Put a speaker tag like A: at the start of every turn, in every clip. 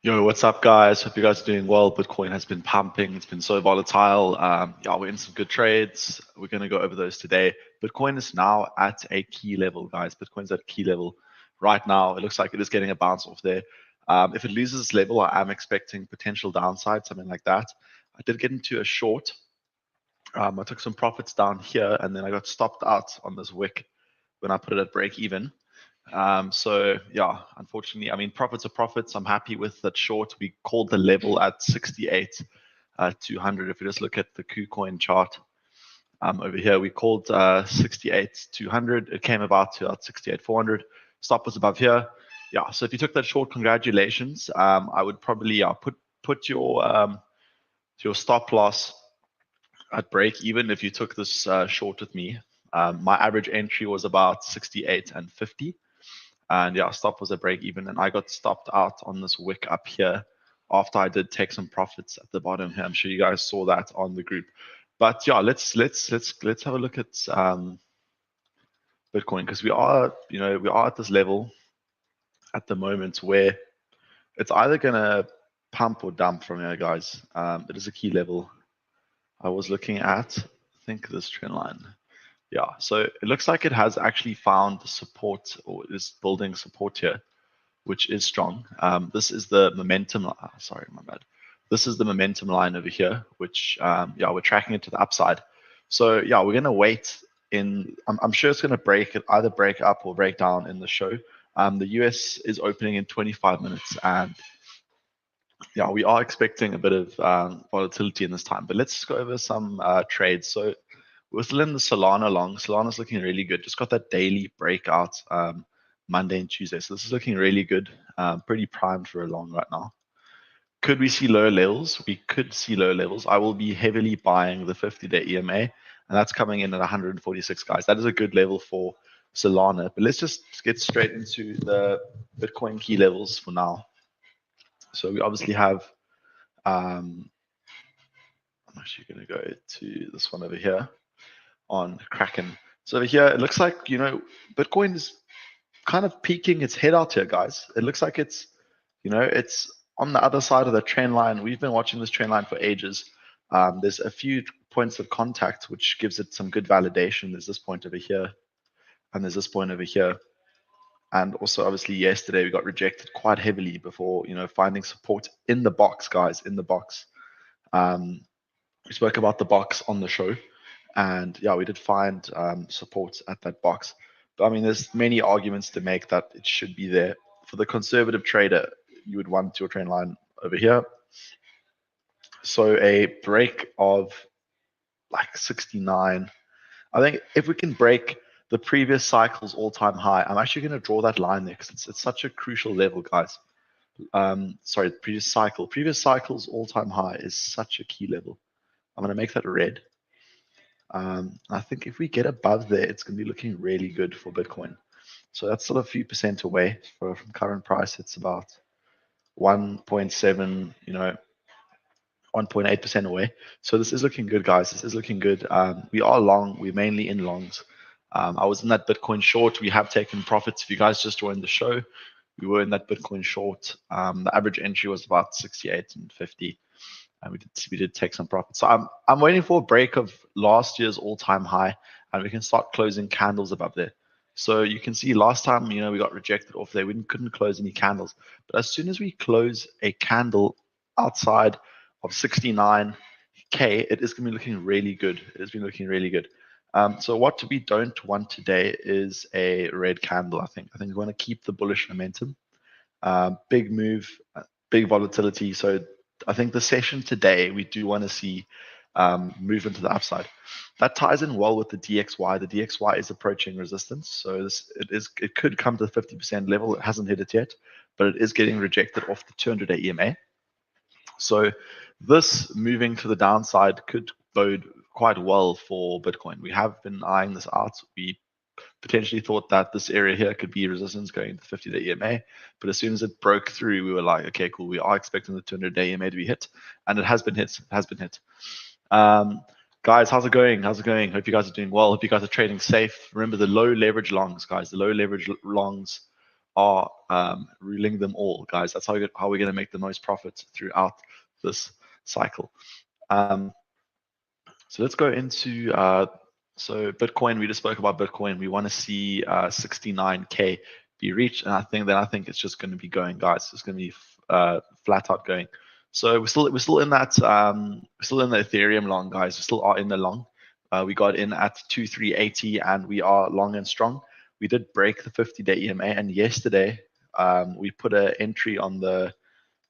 A: Yo, what's up, guys? Hope you guys are doing well. Bitcoin has been pumping. It's been so volatile. Yeah, we're in some good trades. We're going to go over those today. Bitcoin is now at a key level, guys. Bitcoin's at a key level right now. It looks like it is getting a bounce off there. If it loses this level, I am expecting potential downside, something like that. I did get into a short. I took some profits down here, and then I got stopped out on this wick when I put it at break even. So yeah, unfortunately, I mean, profits are profits. I'm happy with that short. We called the level at 68, 200. If you just look at the KuCoin chart over here, we called 68, 200. It came about to 68, 400. Stop was above here. Yeah, so if you took that short, congratulations. I would probably put your stop loss at break even if you took this short with me. My average entry was about 68 and 50. And yeah, stop was a break even, and I got stopped out on this wick up here after I did take some profits at the bottom here. I'm sure you guys saw that on the group. But yeah, let's have a look at Bitcoin, because we are at this level at the moment where it's either gonna pump or dump from here, guys. It is a key level. I was looking at, I think, this trend line. Yeah, so it looks like it has actually found support, or is building support here, which is strong. This is the momentum. Sorry, my bad. This is the momentum line over here, which yeah, we're tracking it to the upside. So yeah, we're gonna wait. I'm sure it's gonna either break up or break down in the show. The US is opening in 25 minutes, and yeah, we are expecting a bit of volatility in this time. But let's go over some trades. So we're still in the Solana long. Solana's looking really good. Just got that daily breakout Monday and Tuesday. So this is looking really good. Pretty primed for a long right now. Could we see lower levels? We could see lower levels. I will be heavily buying the 50-day EMA, and that's coming in at 146, guys. That is a good level for Solana. But let's just get straight into the Bitcoin key levels for now. So we obviously have, I'm actually going to go to this one over here on Kraken. So over here, it looks like, Bitcoin is kind of peeking its head out here, guys. It looks like it's on the other side of the trend line. We've been watching this trend line for ages. There's a few points of contact, which gives it some good validation. There's this point over here, and there's this point over here. And also, obviously, yesterday we got rejected quite heavily before, finding support in the box, guys, in the box. We spoke about the box on the show, and yeah, we did find support at that box. But I mean, there's many arguments to make that it should be there. For the conservative trader, you would want your trend line over here. So a break of like 69. I think if we can break the previous cycle's all-time high, I'm actually going to draw that line there because it's such a crucial level, guys. Sorry, previous cycle's all-time high is such a key level. I'm going to make that red. I think if we get above there, it's going to be looking really good for Bitcoin. So that's still a few percent away from current price. It's about 1.7, 1.8% away. So this is looking good, guys. This is looking good. We are long. We're mainly in longs. I was in that Bitcoin short. We have taken profits. If you guys just joined the show, we were in that Bitcoin short. The average entry was about 68 and 50. And we did take some profits. So I'm waiting for a break of last year's all-time high, and we can start closing candles above there. So you can see last time, we got rejected off there. We couldn't close any candles. But as soon as we close a candle outside of 69K, it is going to be looking really good. It has been looking really good. So what we don't want today is a red candle, I think. I think we want to keep the bullish momentum. Big move, big volatility. So I think the session today, we do want to see movement to the upside. That ties in well with the DXY. The DXY is approaching resistance. So it could come to the 50% level. It hasn't hit it yet, but it is getting rejected off the 200-day EMA. So this moving to the downside could bode quite well for Bitcoin. We have been eyeing this out. We potentially thought that this area here could be resistance going to the 50-day EMA, but as soon as it broke through, we were like, okay, cool. We are expecting the 200-day EMA to be hit, and it has been hit. It has been hit. Guys, how's it going? How's it going? Hope you guys are doing well. Hope you guys are trading safe. Remember the low leverage longs, guys. The low leverage longs are ruling them all, guys. That's how we're going to make the most profits throughout this cycle. So let's go into so Bitcoin. We just spoke about Bitcoin. We want to see 69K be reached, and I think it's just going to be going, guys. It's going to be flat out going. So we're still in that we're still in the Ethereum long, guys. We still are in the long. We got in at 2380, and we are long and strong. We did break the 50-day EMA, and yesterday we put an entry on the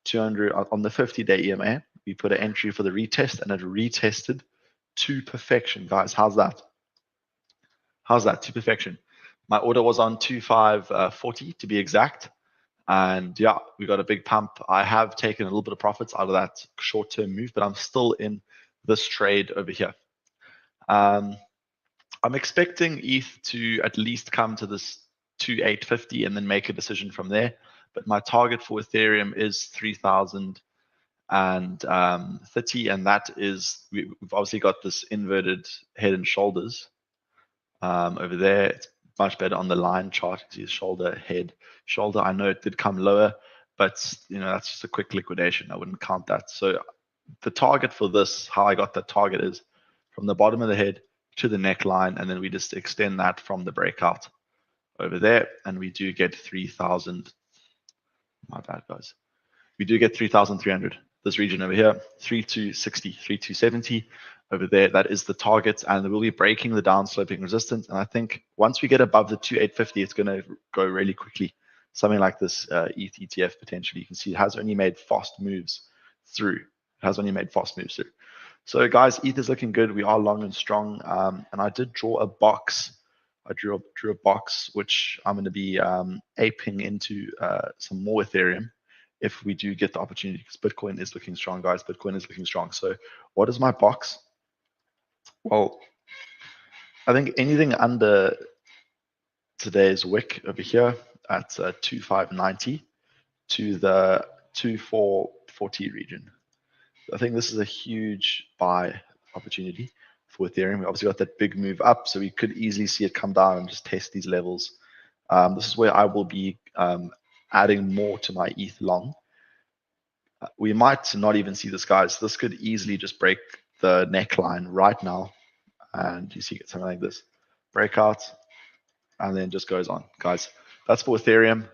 A: 200 on the 50-day EMA. We put an entry for the retest, and it retested to perfection, guys. How's that? How's that to perfection? My order was on 2540 to be exact, and yeah, we got a big pump. I have taken a little bit of profits out of that short-term move, but I'm still in this trade over here. I'm expecting ETH to at least come to this 2850 and then make a decision from there. But my target for Ethereum is 3030, and that is, we've obviously got this inverted head and shoulders over there. It's much better on the line chart. You see shoulder, head, shoulder. I know it did come lower, but that's just a quick liquidation. I wouldn't count that. So the target for this, how I got that target, is from the bottom of the head to the neckline, and then we just extend that from the breakout over there, and we do get 3,000. My bad, guys. We do get 3,300. This region over here, 3260, 3270 over there. That is the target, and we'll be breaking the downsloping resistance. And I think once we get above the 2850, it's going to go really quickly. Something like this ETH ETF potentially. You can see it has only made fast moves through. It has only made fast moves through. So guys, ETH is looking good. We are long and strong, and I did draw a box. I drew a box which I'm going to be aping into some more Ethereum if we do get the opportunity, because Bitcoin is looking strong, guys. Bitcoin is looking strong. So what is my box? Well, I think anything under today's wick over here at 2590 to the 2440 region. I think this is a huge buy opportunity for Ethereum. We obviously got that big move up, so we could easily see it come down and just test these levels. This is where I will be adding more to my ETH long. We might not even see this, guys. This could easily just break the neckline right now, and you see something like this breakout, and then just goes on, guys. That's for Ethereum.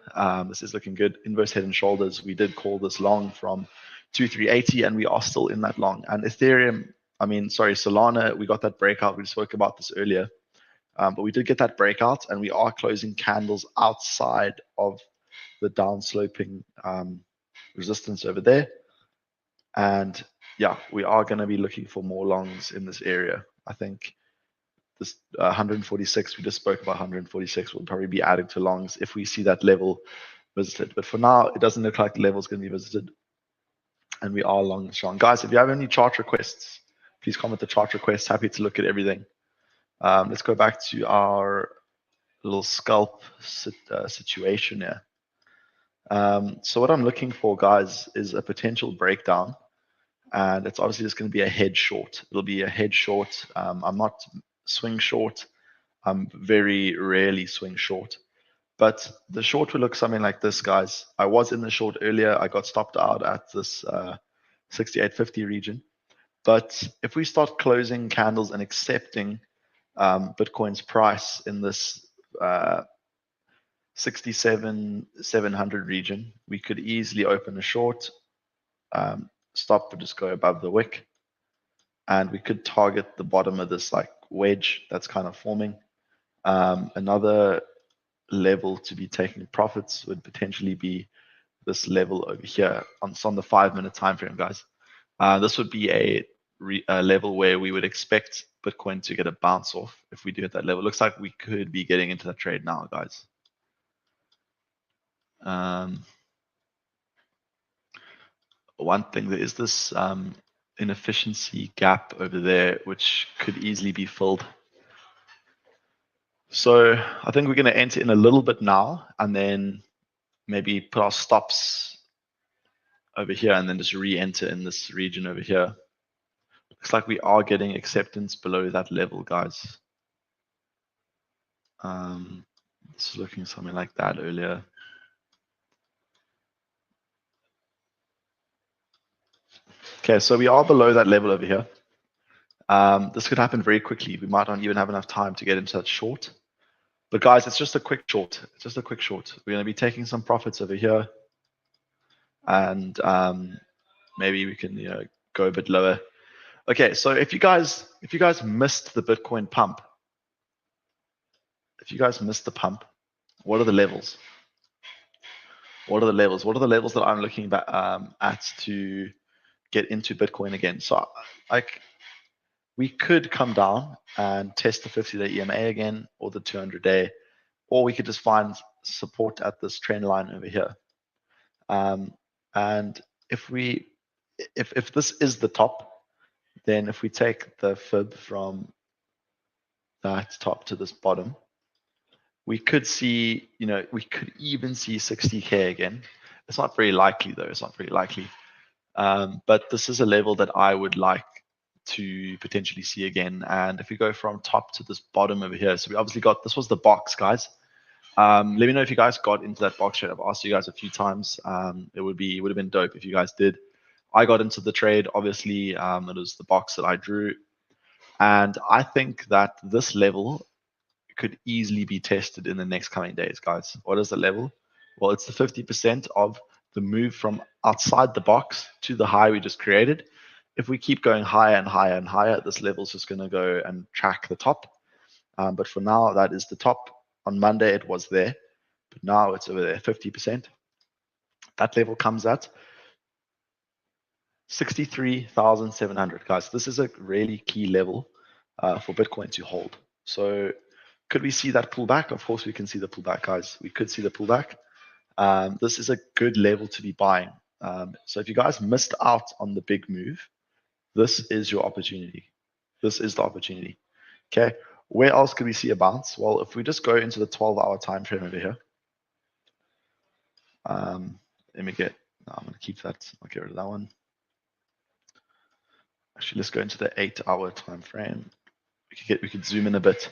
A: This is looking good. Inverse head and shoulders. We did call this long from 2380, and we are still in that long. And Ethereum, Solana, we got that breakout. We spoke about this earlier, but we did get that breakout, and we are closing candles outside of the downsloping resistance over there. And yeah, we are going to be looking for more longs in this area. I think this 146, we just spoke about 146, we'll probably be adding to longs if we see that level visited. But for now, it doesn't look like the level is going to be visited, and we are long and strong. Guys, if you have any chart requests, please comment the chart requests. Happy to look at everything. Let's go back to our little scalp situation here. So what I'm looking for, guys, is a potential breakdown, and it's obviously just going to be a head short. It'll be a head short. I'm not swing short. I'm very rarely swing short, but the short will look something like this, guys. I was in the short earlier. I got stopped out at this 6850 region, but if we start closing candles and accepting Bitcoin's price in this 67,700 region, we could easily open a short, stop, but just go above the wick, and we could target the bottom of this like wedge that's kind of forming. Another level to be taking profits would potentially be this level over here on the 5-minute time frame, guys. This would be a level where we would expect Bitcoin to get a bounce off if we do at that level. Looks like we could be getting into that trade now, guys. One thing, there is this inefficiency gap over there which could easily be filled. So I think we're going to enter in a little bit now, and then maybe put our stops over here, and then just re-enter in this region over here. Looks like we are getting acceptance below that level, guys. This is looking something like that earlier. Okay, so we are below that level over here. This could happen very quickly. We might not even have enough time to get into that short. But guys, it's just a quick short. It's just a quick short. We're going to be taking some profits over here. And maybe we can, go a bit lower. Okay, so if you guys missed the Bitcoin pump, what are the levels? What are the levels? What are the levels that I'm looking at to get into Bitcoin again? So we could come down and test the 50-day EMA again, or the 200-day, or we could just find support at this trend line over here. And if this is the top, then if we take the fib from that top to this bottom, we could see, we could even see 60K again. It's not very likely though. It's not very likely. But this is a level that I would like to potentially see again. And if we go from top to this bottom over here, so we obviously got, this was the box, guys. Let me know if you guys got into that box trade. I've asked you guys a few times. It would have been dope if you guys did. I got into the trade, obviously. It was the box that I drew. And I think that this level could easily be tested in the next coming days, guys. What is the level? Well, it's the 50% of the move from outside the box to the high we just created. If we keep going higher and higher and higher, this level is just going to go and track the top. But for now, that is the top. On Monday, it was there, but now it's over there, 50%. That level comes at 63,700, guys. This is a really key level for Bitcoin to hold. So could we see that pullback? Of course, we can see the pullback, guys. We could see the pullback. This is a good level to be buying. So if you guys missed out on the big move, this is your opportunity. This is the opportunity. Okay. Where else could we see a bounce? Well, if we just go into the 12-hour time frame over here, I'm going to keep that. I'll get rid of that one. Actually, let's go into the 8-hour time frame. We could zoom in a bit.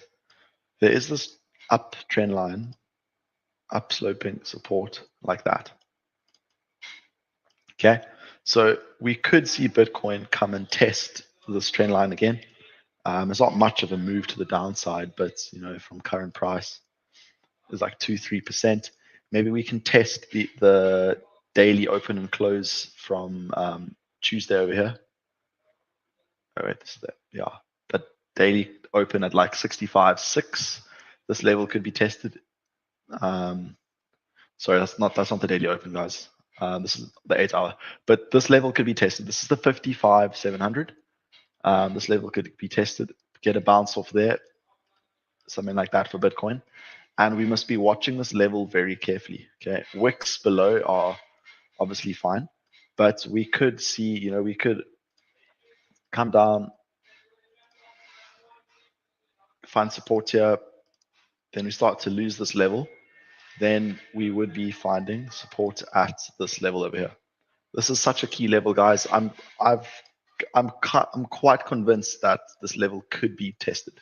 A: There is this up trend line, up sloping support like that. Okay, so we could see Bitcoin come and test this trend line again. It's not much of a move to the downside, but from current price, it's like 2-3%. Maybe we can test the daily open and close from Tuesday over here. Oh wait, this is that daily open at like 65.6. This level could be tested. Sorry, that's not the daily open, guys. This is the 8-hour, but this level could be tested. This is the 55,700. This level could be tested, get a bounce off there, something like that for Bitcoin. And we must be watching this level very carefully. Okay, wicks below are obviously fine, but we could see, we could come down, find support here, then we start to lose this level, then we would be finding support at this level over here. This is such a key level, guys. I'm quite convinced that this level could be tested.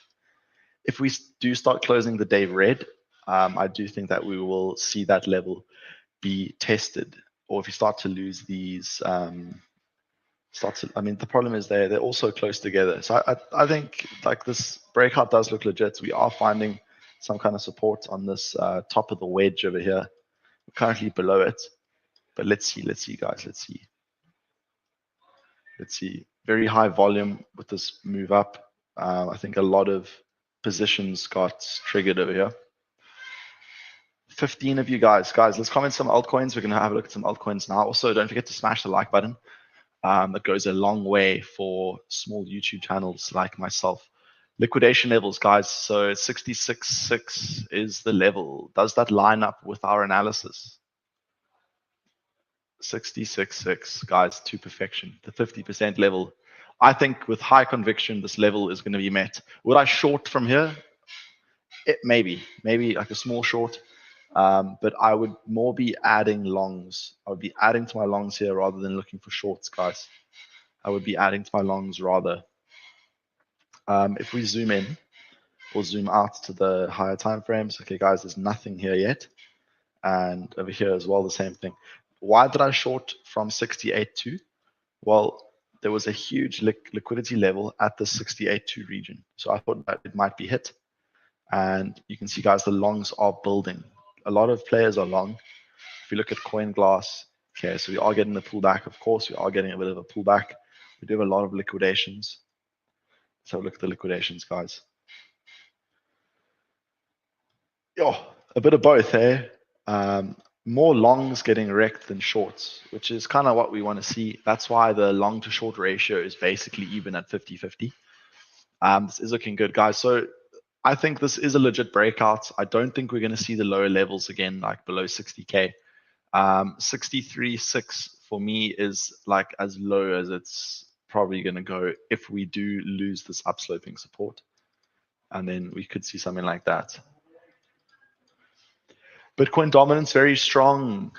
A: If we do start closing the day red, I do think that we will see that level be tested. Or if you start to lose these, the problem is they're all so close together. So I think like this breakout does look legit. We are finding some kind of support on this top of the wedge over here. We're currently below it, but let's see, guys. Let's see. Very high volume with this move up. I think a lot of positions got triggered over here. 15 of you guys, let's comment some altcoins. We're going to have a look at some altcoins now. Also, don't forget to smash the like button. That goes a long way for small YouTube channels like myself. Liquidation levels, guys. So 66.6 is the level. Does that line up with our analysis? 66.6, guys, to perfection. The 50% level. I think with high conviction, this level is going to be met. Would I short from here? Maybe like a small short. But I would more be adding longs. I would be adding to my longs here rather than looking for shorts, guys. I would be adding to my longs rather. If we zoom in or zoom out to the higher time frames, okay, guys, there's nothing here yet. And over here as well, the same thing. Why did I short from 68 to? Well, there was a huge liquidity level at the 68.2 region. So I thought that it might be hit. And you can see, guys, the longs are building. A lot of players are long. If you look at CoinGlass, okay, so we are getting the pullback. Of course, we are getting a bit of a pullback. We do have a lot of liquidations. Let's have a look at the liquidations, guys. Yo, a bit of both, eh? More longs getting wrecked than shorts, which is kind of what we want to see. That's why the long to short ratio is basically even at 50-50. This is looking good, guys. So I think this is a legit breakout. I don't think we're going to see the lower levels again, like below 60K. 63.6 for me is like as low as it's probably going to go if we do lose this upsloping support. And then we could see something like that. Bitcoin dominance very strong.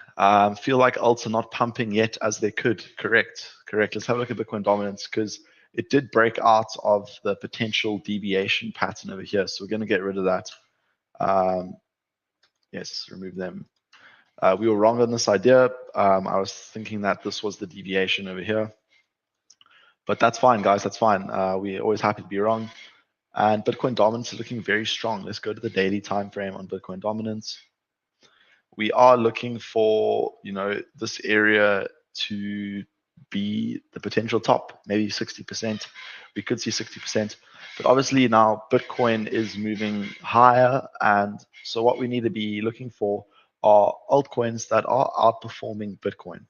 A: Feel like alts are not pumping yet as they could. Correct. Let's have a look at Bitcoin dominance because it did break out of the potential deviation pattern over here. So we're going to get rid of that. Yes, remove them. We were wrong on this idea. I was thinking that this was the deviation over here. But that's fine, guys. That's fine. We're always happy to be wrong. And Bitcoin dominance is looking very strong. Let's go to the daily time frame on Bitcoin dominance. We are looking for, this area to be the potential top, maybe 60%. We could see 60%. But obviously now Bitcoin is moving higher. And so what we need to be looking for are altcoins that are outperforming Bitcoin.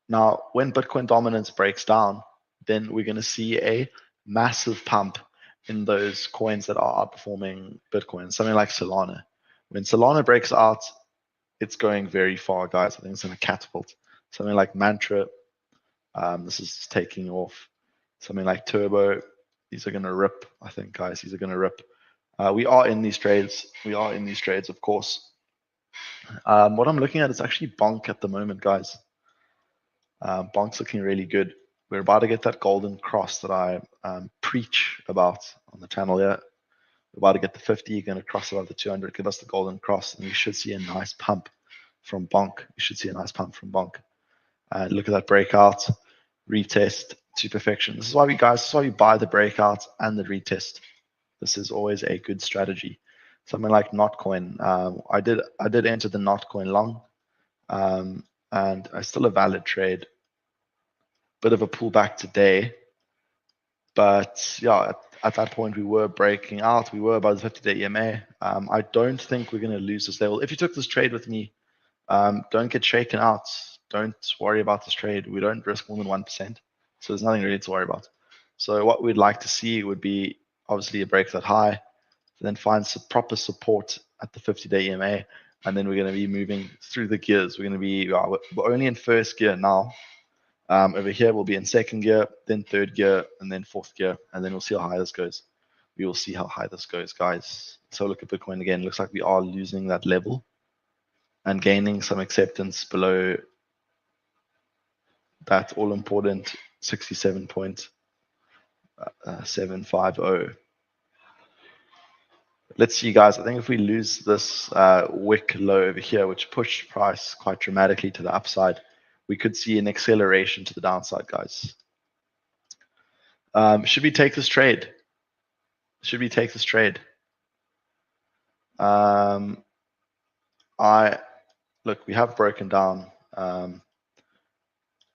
A: Now, when Bitcoin dominance breaks down, then we're going to see a massive pump in those coins that are outperforming Bitcoin, something like Solana. When Solana breaks out, it's going very far, guys. I think it's going to catapult. Something like Mantra, this is taking off. Something like Turbo, these are going to rip, I think, guys. These are going to rip. We are in these trades. Of course. What I'm looking at is actually Bonk at the moment, guys. Bonk's looking really good. We're about to get that golden cross that I preach about on the channel here. We're about to get the 50, going to cross above the 200, give us the golden cross, and we should see a nice pump from Bonk. Look at that breakout, retest to perfection. This is why we buy the breakout and the retest. This is always a good strategy. Something like Notcoin. I did enter the Notcoin long, and I still a valid trade. Bit of a pullback today, but yeah, at that point we were breaking out. We were above the 50-day EMA. I don't think we're going to lose this level. If you took this trade with me, don't get shaken out. Don't worry about this trade. We don't risk more than 1%, so there's nothing really to worry about. So what we'd like to see would be obviously a break that high, then find some proper support at the 50-day EMA, and then we're going to be moving through the gears. We're going to be we're only in first gear now. Over here we'll be in second gear, then third gear, and then fourth gear, and then we'll see how high this goes. We will see how high this goes, guys. So look at Bitcoin again. Looks like we are losing that level and gaining some acceptance below that all-important 67.750. Let's see, guys. I think if we lose this wick low over here, which pushed price quite dramatically to the upside, we could see an acceleration to the downside, guys. Should we take this trade? Look, we have broken down. I'm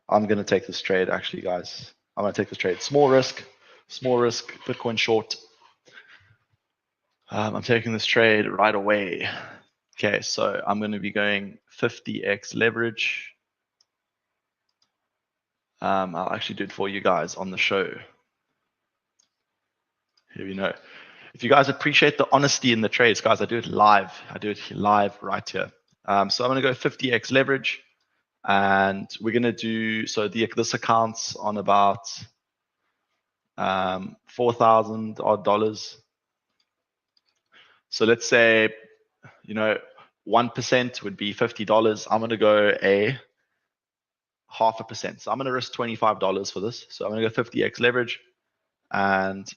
A: going to take this trade, actually, guys. I'm going to take this trade. Small risk, Bitcoin short. I'm taking this trade right away. Okay, so I'm going to be going 50x leverage. I'll actually do it for you guys on the show. Here we know. If you guys appreciate the honesty in the trades, guys, I do it live. Right here. So I'm going to go 50x leverage, and we're going to do this account's on about $4,000 odd. So let's say 1% would be $50. I'm going to go a 0.5%. So I'm going to risk $25 for this. So I'm going to go 50x leverage, and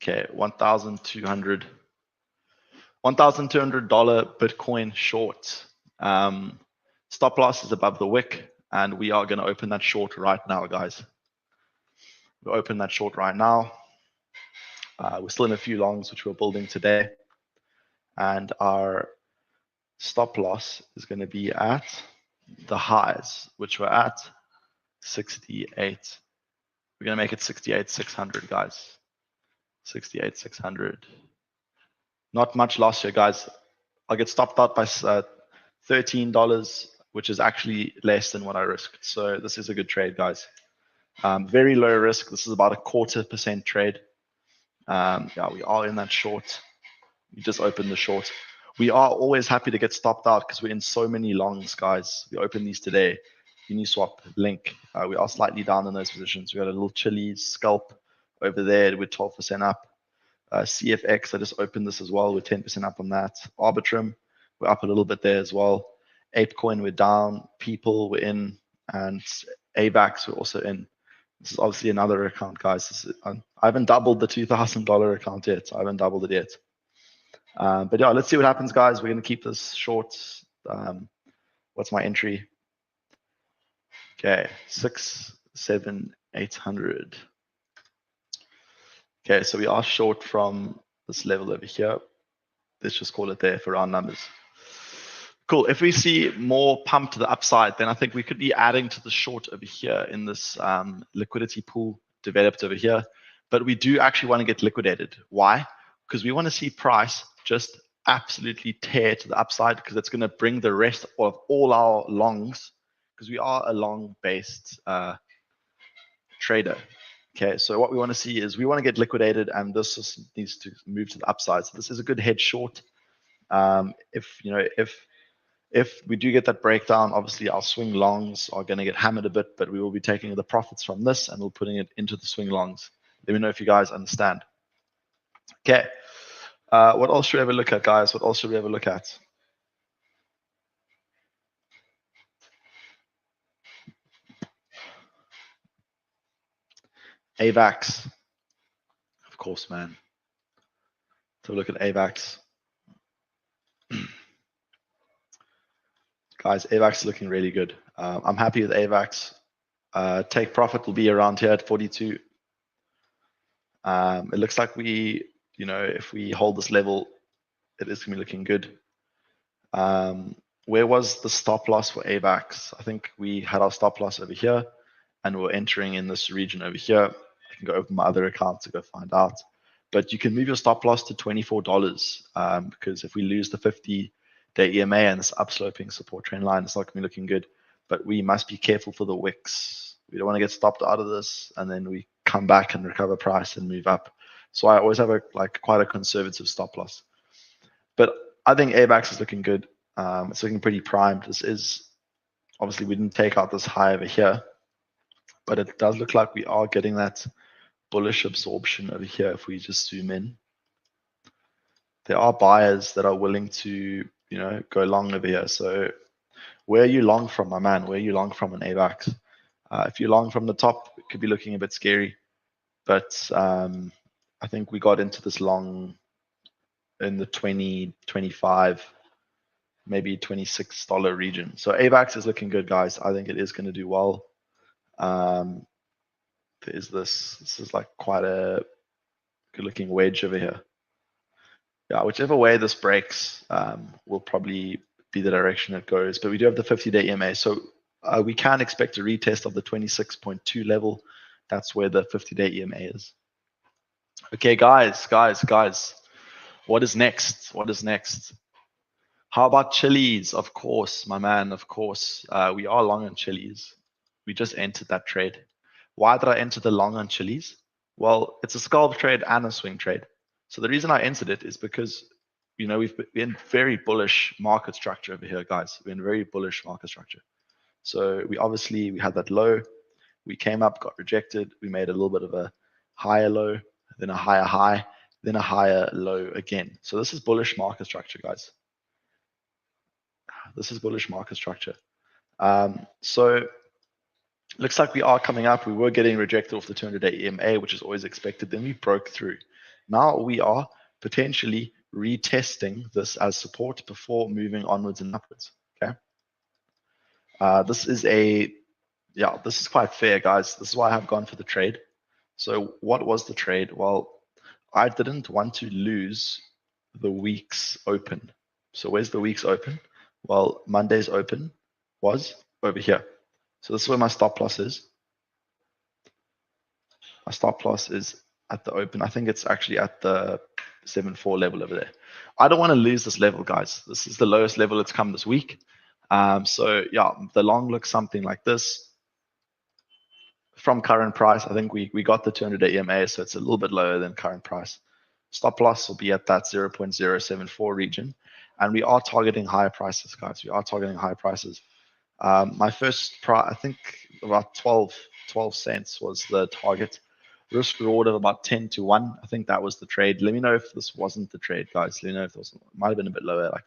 A: okay, $1,200 Bitcoin short. Stop loss is above the wick, and we are going to open that short right now, guys. We'll open that short right now. We're still in a few longs, which we're building today. And our stop loss is going to be at the highs, which were at 68. We're going to make it 68,600, guys. 68,600. Not much loss here, guys. I'll get stopped out by $13, which is actually less than what I risked. So this is a good trade, guys. Very low risk. This is about a 0.25% trade. Yeah, we are in that short. We just opened the short. We are always happy to get stopped out because we're in so many longs, guys. We opened these today. Uniswap, Link. We are slightly down in those positions. We got a little Chili's scalp over there with 12% up. CFX, I just opened this as well. We're 10% up on that. Arbitrum, we're up a little bit there as well. ApeCoin, we're down. People, we're in. And AVAX, we're also in. This is obviously another account, guys. I haven't doubled the $2,000 account yet. I haven't doubled it yet. But yeah, let's see what happens, guys. We're going to keep this short. What's my entry? Okay, 6, 7, 800. Okay, so we are short from this level over here. Let's just call it there for round numbers. Cool. If we see more pump to the upside, then I think we could be adding to the short over here in this liquidity pool developed over here. But we do actually want to get liquidated. Why? Because we want to see price just absolutely tear to the upside, because it's going to bring the rest of all our longs, because we are a long-based trader. Okay, so what we want to see is we want to get liquidated, and this just needs to move to the upside. So this is a good head short. If we do get that breakdown, obviously our swing longs are going to get hammered a bit, but we will be taking the profits from this and we're putting it into the swing longs. Let me know if you guys understand. Okay. What else should we have a look at, guys? What else should we have a look at? AVAX. Of course, man. So look at AVAX. Guys, AVAX is looking really good. I'm happy with AVAX. Take profit will be around here at 42. It looks like we, if we hold this level, it is going to be looking good. Where was the stop loss for AVAX? I think we had our stop loss over here, and we're entering in this region over here. I can go open my other account to go find out. But you can move your stop loss to $24 because if we lose the 50-day EMA and this upsloping support trend line, it's not going to be looking good. But we must be careful for the wicks. We don't want to get stopped out of this, and then we come back and recover price and move up. So I always have quite a conservative stop loss. But I think AVAX is looking good. It's looking pretty primed. This is obviously we didn't take out this high over here, but it does look like we are getting that bullish absorption over here. If we just zoom in, there are buyers that are willing to go long over here. So where are you long from, my man? Where are you long from in AVAX? If you're long from the top, it could be looking a bit scary. But I think we got into this long in the 20, 25, maybe $26 region. So AVAX is looking good, guys. I think it is going to do well. There's this is like quite a good looking wedge over here. Yeah, whichever way this breaks will probably be the direction it goes. But we do have the 50-day EMA. So we can expect a retest of the 26.2 level. That's where the 50-day EMA is. Okay, guys. What is next? What is next? How about Chili's? Of course, my man, of course. We are long on Chili's. We just entered that trade. Why did I enter the long on Chili's? Well, it's a scalp trade and a swing trade. So the reason I entered it is because, we're in very bullish market structure over here, guys. We're in very bullish market structure. So we had that low. We came up, got rejected. We made a little bit of a higher low, then a higher high, then a higher low again. So this is bullish market structure, guys. This is bullish market structure. So looks like we are coming up. We were getting rejected off the 200-day EMA, which is always expected. Then we broke through. Now we are potentially retesting this as support before moving onwards and upwards. Okay. This is a, yeah, this is quite fair, guys. This is why I have gone for the trade. So what was the trade? Well, I didn't want to lose the week's open. So where's the week's open? Well, Monday's open was over here. So this is where my stop loss is. My stop loss is at the open. I think it's actually at the 7.4 level over there. I don't want to lose this level, guys. This is the lowest level it's come this week. So yeah, the long looks something like this. From current price, I think we got the 200-day EMA, so it's a little bit lower than current price. Stop loss will be at that 0.074 region. And we are targeting higher prices, guys. We are targeting higher prices. My first price, I think about 12 cents was the target. Risk reward of about 10 to 1. I think that was the trade. Let me know if this wasn't the trade, guys. Let me know if it might have been a bit lower, like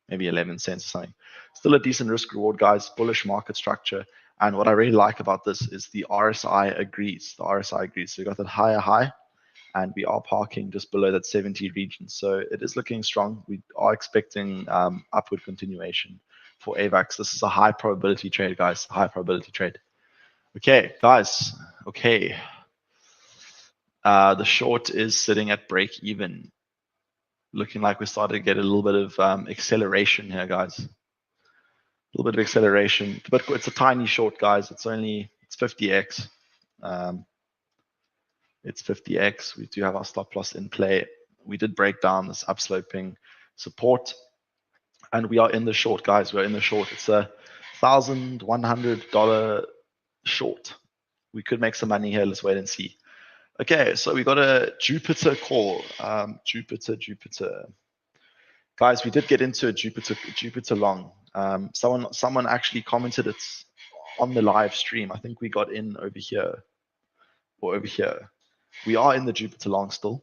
A: maybe 11 cents or something. Still a decent risk reward, guys. Bullish market structure. And what I really like about this is the RSI agrees. The RSI agrees. So we got that higher high, and we are parking just below that 70 region. So it is looking strong. We are expecting upward continuation for AVAX. This is a high probability trade, guys. High probability trade. Okay, guys. Okay. The short is sitting at break even. Looking like we're starting to get a little bit of acceleration here, guys. A little bit of acceleration, but it's a tiny short, guys. It's 50x. It's 50x. We do have our stop loss in play. We did break down this upsloping support, and we are in the short, guys. We're in the short. It's a $1,100 short. We could make some money here. Let's wait and see. Okay, so we got a Jupiter call. Jupiter. Guys, we did get into a Jupiter long. Someone actually commented it's on the live stream. I think we got in over here or over here. We are in the Jupiter long still.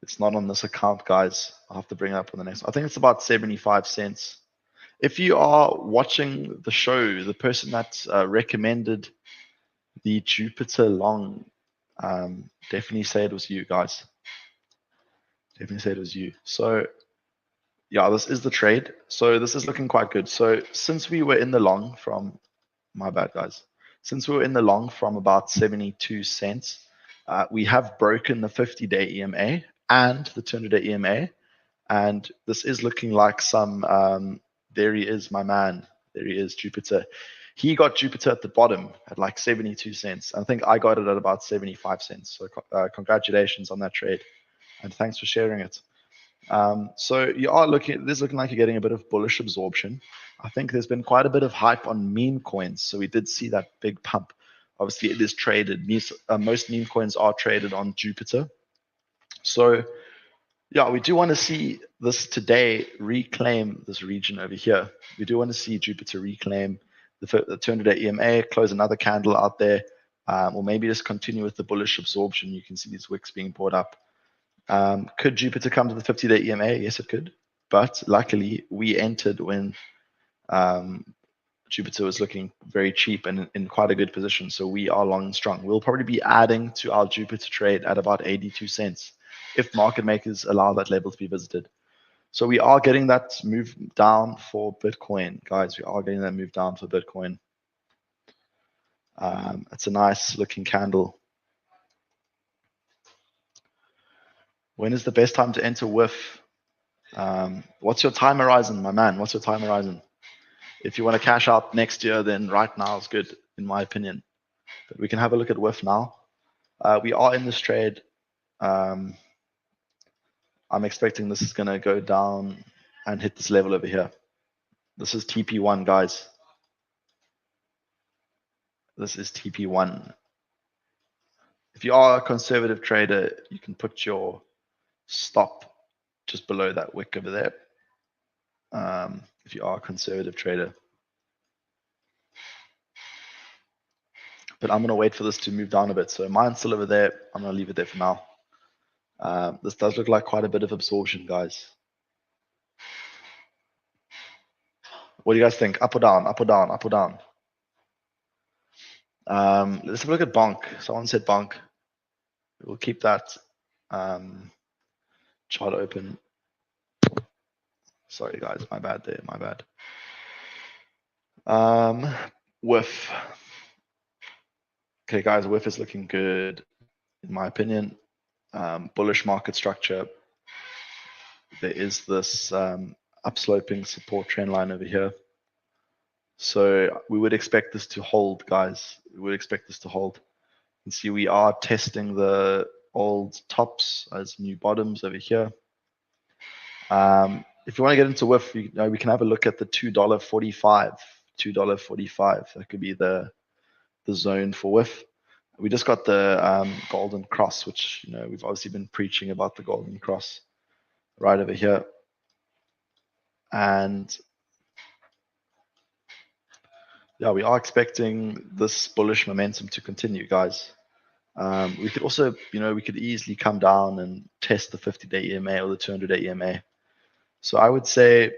A: It's not on this account, guys. I'll have to bring it up on the next one. I think it's about 75 cents. If you are watching the show, the person that recommended the Jupiter long, definitely say it was you, guys. Definitely say it was you. So yeah, this is the trade. So this is looking quite good. So since we were in the long from, my bad, guys. Since we were in the long from about 72 cents, we have broken the 50-day EMA and the 200-day EMA. And this is looking like some, there he is, my man. There he is, Jupiter. He got Jupiter at the bottom at like 72 cents. I think I got it at about 75 cents. So congratulations on that trade. And thanks for sharing it. So you are looking, this is looking like you're getting a bit of bullish absorption. I think there's been quite a bit of hype on meme coins. So we did see that big pump. Obviously, it is traded. Most meme coins are traded on Jupiter. So yeah, we do want to see this today reclaim this region over here. We do want to see Jupiter reclaim the 200-day EMA, close another candle out there, or maybe just continue with the bullish absorption. You can see these wicks being brought up. Could Jupiter come to the 50-day EMA? Yes, it could. But luckily, we entered when Jupiter was looking very cheap and in quite a good position. So we are long and strong. We'll probably be adding to our Jupiter trade at about 82 cents if market makers allow that level to be visited. So we are getting that move down for Bitcoin, guys. We are getting that move down for Bitcoin. It's a nice looking candle. When is the best time to enter WIF? What's your time horizon, my man? What's your time horizon? If you want to cash out next year, then right now is good, in my opinion. But we can have a look at WIF now. We are in this trade. I'm expecting this is going to go down and hit this level over here. This is TP1, guys. This is TP1. If you are a conservative trader, you can put your stop just below that wick over there. If you are a conservative trader. But I'm going to wait for this to move down a bit. So mine's still over there. I'm going to leave it there for now. This does look like quite a bit of absorption, guys. What do you guys think? Up or down? Up or down? Up or down? Let's have a look at bonk. Someone said bonk. We'll keep that chart open. Sorry guys, my bad there, my bad. WIF. Okay guys, WIF is looking good in my opinion. Bullish market structure. There is this upsloping support trend line over here. So we would expect this to hold, guys. We would expect this to hold. You can see we are testing the old tops as new bottoms over here. If you want to get into WIF, we can have a look at the $2.45. $2.45. That could be the zone for WIF. We just got the golden cross, which we've obviously been preaching about the golden cross right over here. And yeah, we are expecting this bullish momentum to continue, guys. We could also, we could easily come down and test the 50-day EMA or the 200-day EMA. So I would say,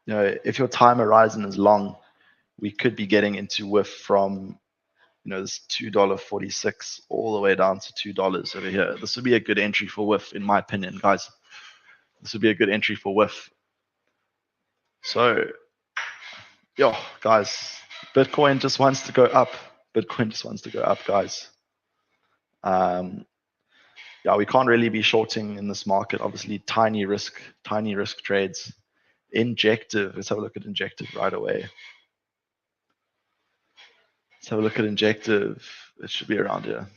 A: if your time horizon is long, we could be getting into WIF from, this $2.46 all the way down to $2 over here. This would be a good entry for WIF, in my opinion, guys. This would be a good entry for WIF. So, guys, Bitcoin just wants to go up. Bitcoin just wants to go up, guys. We can't really be shorting in this market. Obviously, tiny risk trades. Injective. Let's have a look at Injective right away. Let's have a look at Injective. It should be around here.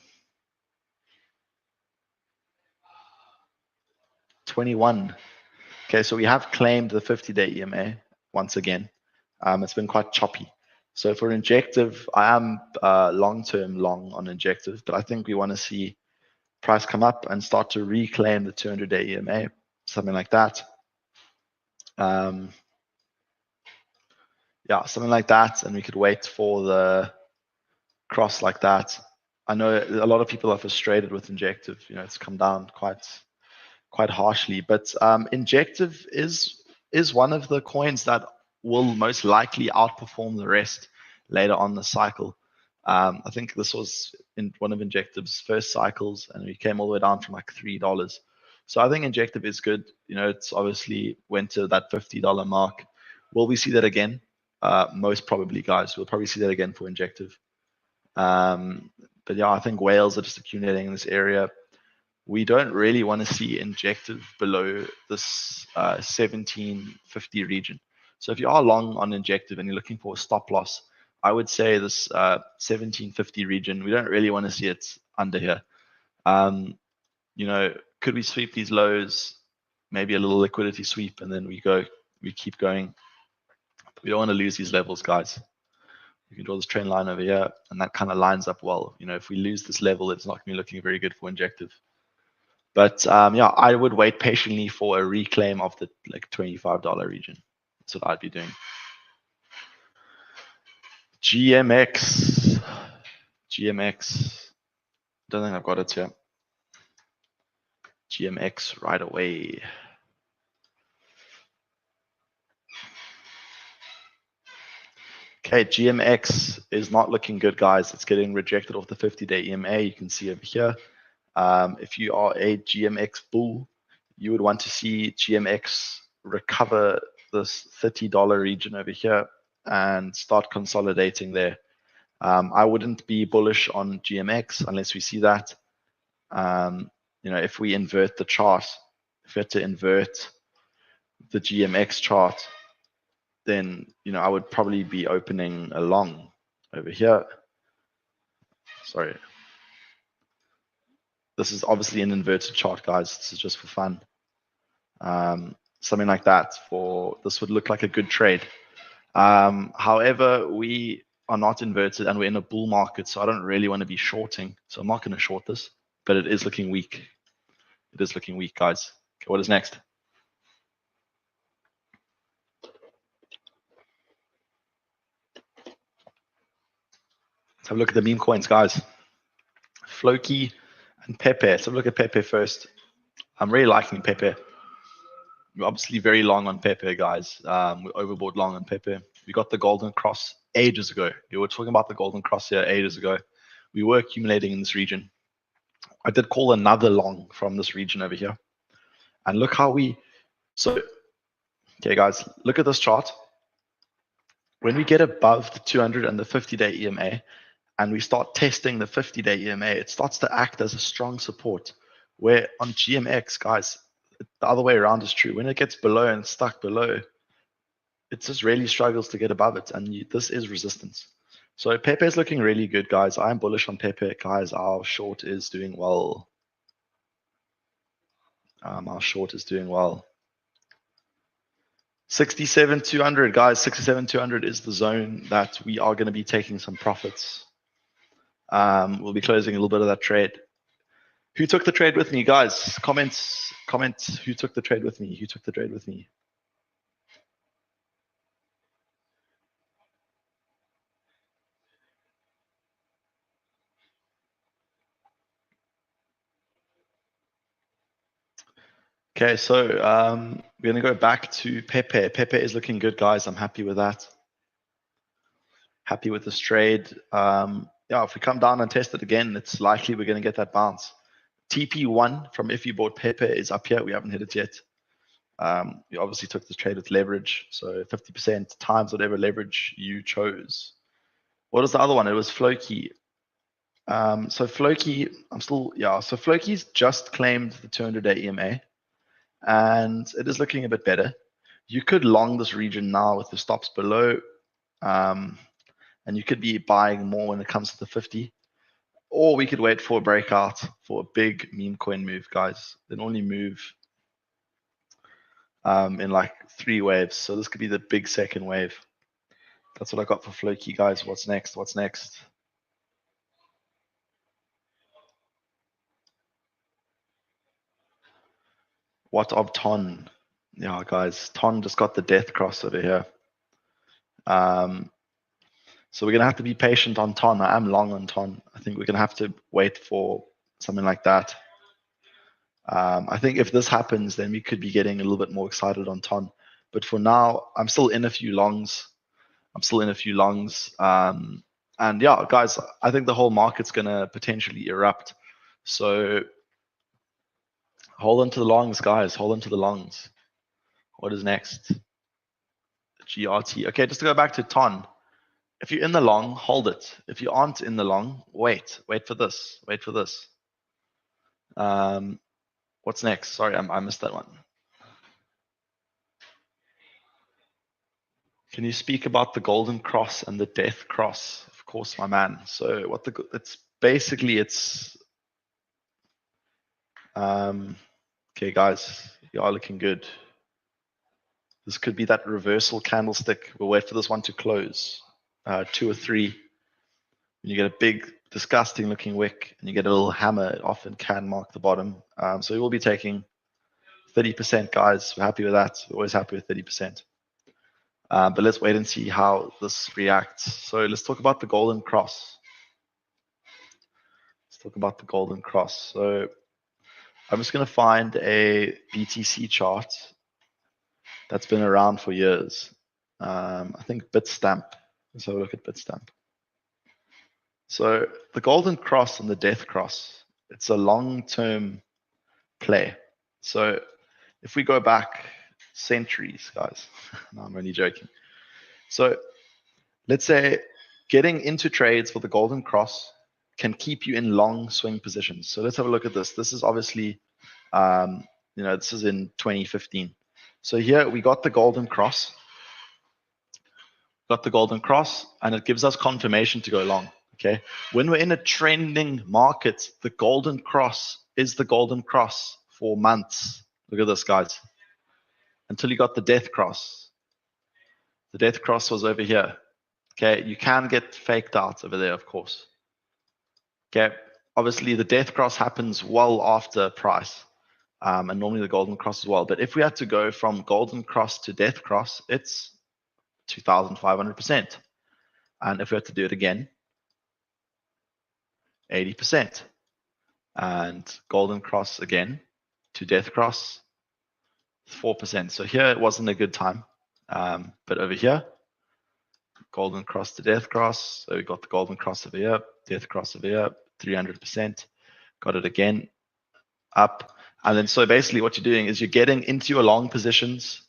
A: 21. Okay, so we have claimed the 50-day EMA once again. It's been quite choppy. So for Injective, I am long-term long on Injective, but I think we want to see price come up and start to reclaim the 200-day EMA, something like that. Something like that, and we could wait for the cross like that. I know a lot of people are frustrated with Injective. It's come down quite harshly, but Injective is one of the coins that will most likely outperform the rest later on the cycle. I think this was in one of Injective's first cycles, and we came all the way down from like $3. So I think Injective is good. It's obviously went to that $50 mark. Will we see that again? Most probably, guys. We'll probably see that again for Injective. But I think whales are just accumulating in this area. We don't really want to see Injective below this 1750 region. So if you are long on Injective and you're looking for a stop loss, I would say this 1750 region, we don't really want to see it under here. Could we sweep these lows, maybe a little liquidity sweep, and then we keep going. We don't want to lose these levels, guys. You can draw this trend line over here, and that kind of lines up well. If we lose this level, it's not going to be looking very good for Injective. But I would wait patiently for a reclaim of the $25 region. That's what I'd be doing. GMX. Don't think I've got it here. GMX right away. Okay, GMX is not looking good, guys. It's getting rejected off the 50-day EMA. You can see over here. If you are a GMX bull, you would want to see GMX recover this $30 region over here and start consolidating there. I wouldn't be bullish on GMX unless we see that. If we invert the chart, if we had to invert the GMX chart, then I would probably be opening a long over here. Sorry. This is obviously an inverted chart, guys. This is just for fun. Something like that. This would look like a good trade. However, we are not inverted and we're in a bull market, so I don't really want to be shorting. So I'm not going to short this, but it is looking weak. It is looking weak, guys. Okay, what is next? Let's have a look at the meme coins, guys. Floki and Pepe. Let's have a look at Pepe first. I'm really liking Pepe. We're obviously very long on Pepe, guys. We're overbought long on Pepe. We got the golden cross ages ago. We were talking about the golden cross here ages ago. We were accumulating in this region. I did call another long from this region over here. And look how so Okay, guys, look at this chart. When we get above the 200 and the 50-day EMA, and we start testing the 50-day EMA, it starts to act as a strong support. Where on GMX, guys, the other way around is true. When it gets below and stuck below, it just really struggles to get above it, and this is resistance. So 𝗕𝗃 is looking really good, guys. I'm bullish on 𝗕𝗃, guys. Our short is doing well. Our short is doing well. 67,200, guys. 67,200 is the zone that we are going to be taking some profits. We'll be closing a little bit of that trade. Who took the trade with me, guys? Comment who took the trade with me. Who took the trade with me? Okay, so we're going to go back to 𝗕𝗃. 𝗕𝗃 is looking good, guys. I'm happy with that. Happy with this trade. Yeah, if we come down and test it again, it's likely we're going to get that bounce. TP1 from if you bought 𝗕𝗃 is up here. We haven't hit it yet. You obviously took this trade with leverage, so 50% times whatever leverage you chose. What was the other one? It was 𝗕𝗪𝗧. So 𝗕𝗪𝗧, so 𝗕𝗪𝗧's just claimed the 200-day EMA, and it is looking a bit better. You could long this region now with the stops below, and you could be buying more when it comes to the 50, or we could wait for a breakout for a big meme coin move, guys. They only move in like 3 waves, so this could be the big second wave. That's what I got for 𝗕𝗪𝗧, guys. What's next? What's next? What of TON? Yeah, guys, TON just got the death cross over here. So we're going to have to be patient on TON. I am long on TON. I think we're going to have to wait for something like that. I think if this happens, then we could be getting a little bit more excited on TON. But for now, I'm still in a few longs. And yeah, guys, I think the whole market's going to potentially erupt. So hold on to the longs, guys. Hold on to the longs. What is next? GRT. Okay, just to go back to TON. If you're in the long, hold it. If you aren't in the long, wait. Wait for this. Wait for this. What's next? Sorry, I missed that one. Can you speak about the golden cross and the death cross? Of course, my man. So it's basically okay, guys, you are looking good. This could be that reversal candlestick. We'll wait for this one to close. 2 or 3. When you get a big, disgusting looking wick and you get a little hammer, it often can mark the bottom. So we will be taking 30%, guys. We're happy with that. We're always happy with 30%. But let's wait and see how this reacts. So let's talk about the golden cross. Let's talk about the golden cross. So I'm just going to find a BTC chart that's been around for years. I think Bitstamp. Let's have a look at Bitstamp. So the golden cross and the death cross, it's a long-term play. So if we go back centuries, guys, no, I'm only joking. So let's say getting into trades for the golden cross can keep you in long swing positions. So let's have a look at this. This is obviously, this is in 2015. So here we got the golden cross. And it gives us confirmation to go long. Okay, when we're in a trending market, the golden cross is the golden cross for months. Look at this, guys. Until you got the death cross. The death cross was over here. Okay, you can get faked out over there, of course. Okay, obviously the death cross happens well after price, and normally the golden cross as well. But if we had to go from golden cross to death cross, it's 2,500%. And if we had to do it again, 80%. And golden cross again to death cross, 4%. So here it wasn't a good time. But over here, golden cross to death cross. So we got the golden cross over here, death cross over here, 300%. Got it again, up. And then so basically what you're doing is you're getting into your long positions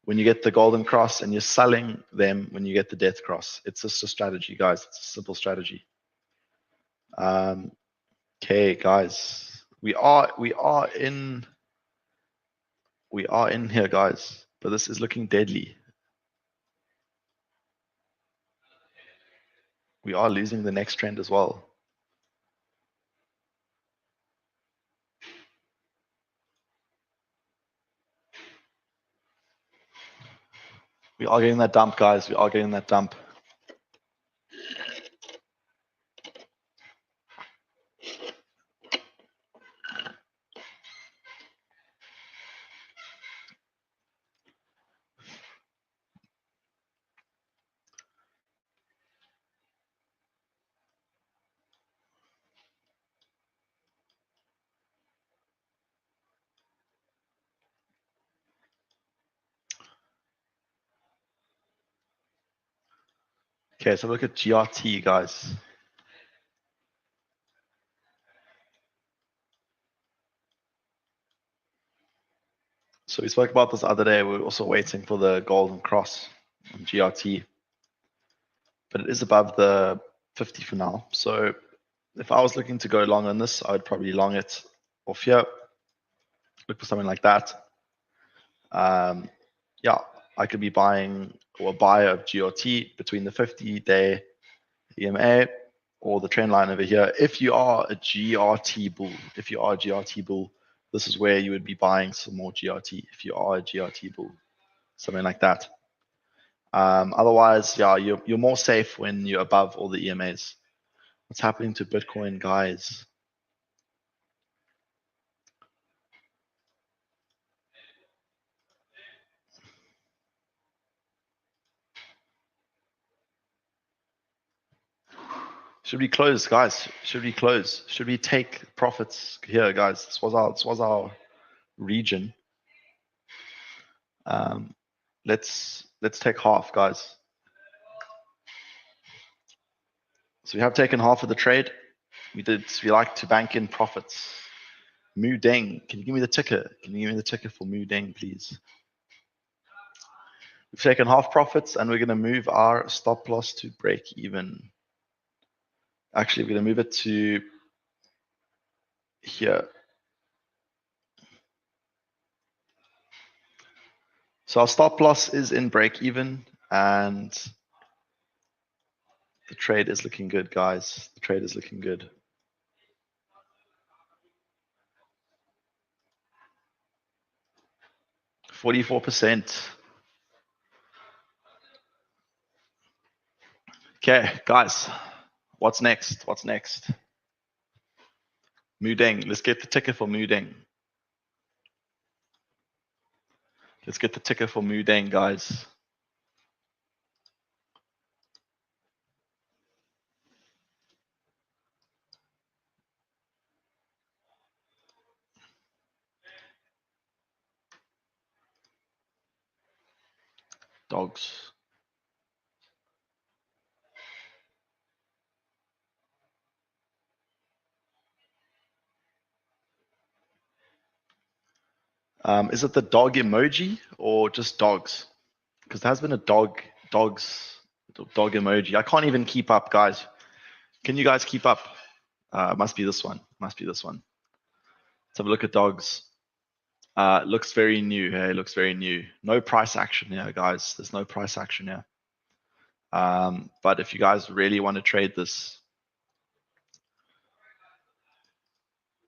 A: when you get the golden cross, and you're selling them when you get the death cross. It's just a strategy, guys. It's a simple strategy. Okay, guys, we are in here, guys, but this is looking deadly. We are losing the next trend as well. We are getting that dump, guys. We are getting that dump. Okay, so look at GRT, guys. So we spoke about this other day. We're also waiting for the golden cross on GRT, but it is above the 50 for now. So if I was looking to go long on this, I would probably long it off here. Look for something like that. Yeah, I could be buying or a buyer of GRT between the 50-day EMA or the trend line over here. If you are a GRT bull, this is where you would be buying some more GRT. If you are a GRT bull, something like that. Otherwise, yeah, you're more safe when you're above all the EMAs. What's happening to Bitcoin, guys? Should we close, guys? Should we close? Should we take profits here, guys? This was our region. Let's take half, guys. So we have taken half of the trade. We like to bank in profits. 𝗲𝗲, can you give me the ticker? Can you give me the ticker for 𝗲𝗲, please? We've taken half profits, and we're going to move our stop loss to break even. Actually, we're going to move it to here. So our stop loss is in break even, and the trade is looking good, guys. The trade is looking good. %44. Okay, guys, what's next? What's next? 𝗲𝗲, let's get the ticker for 𝗲𝗲. Let's get the ticker for 𝗲𝗲, guys. Dogs. Is it the dog emoji or just dogs? Because there has been a dog emoji. I can't even keep up, guys. Can you guys keep up? Must be this one. Must be this one. Let's have a look at dogs. Looks very new. Hey, looks very new. No price action here, guys. There's no price action here. But if you guys really want to trade this,